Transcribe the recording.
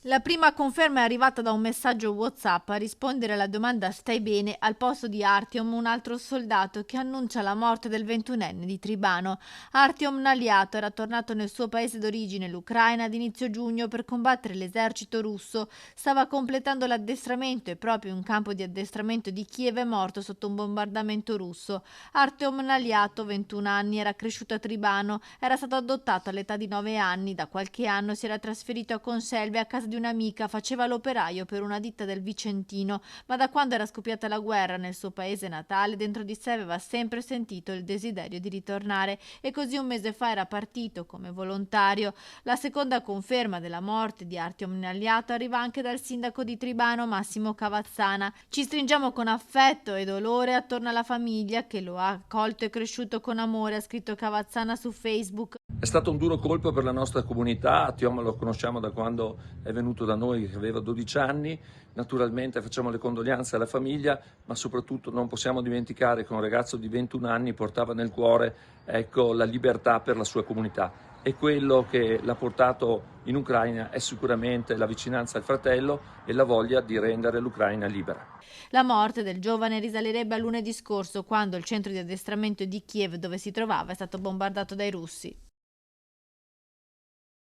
La prima conferma è arrivata da un messaggio WhatsApp a rispondere alla domanda "Stai bene?" al posto di Artyom, un altro soldato che annuncia la morte del 21enne di Tribano. Artyom Naliato era tornato nel suo paese d'origine, l'Ucraina, ad inizio giugno per combattere l'esercito russo. Stava completando l'addestramento e proprio in un campo di addestramento di Kiev è morto sotto un bombardamento russo. Artyom Naliato, 21 anni, era cresciuto a Tribano, era stato adottato all'età di 9 anni, da qualche anno si era trasferito a Conselve a casa di un'amica, faceva l'operaio per una ditta del Vicentino, ma da quando era scoppiata la guerra nel suo paese natale, dentro di sé aveva sempre sentito il desiderio di ritornare e così un mese fa era partito come volontario. La seconda conferma della morte di Artyom Naliato arriva anche dal sindaco di Tribano, Massimo Cavazzana. Ci stringiamo con affetto e dolore attorno alla famiglia che lo ha accolto e cresciuto con amore, ha scritto Cavazzana su Facebook. È stato un duro colpo per la nostra comunità, Tiom lo conosciamo da quando è venuto da noi, che aveva 12 anni, naturalmente facciamo le condoglianze alla famiglia, ma soprattutto non possiamo dimenticare che un ragazzo di 21 anni portava nel cuore, la libertà per la sua comunità, e quello che l'ha portato in Ucraina è sicuramente la vicinanza al fratello e la voglia di rendere l'Ucraina libera. La morte del giovane risalirebbe a lunedì scorso, quando il centro di addestramento di Kiev dove si trovava è stato bombardato dai russi.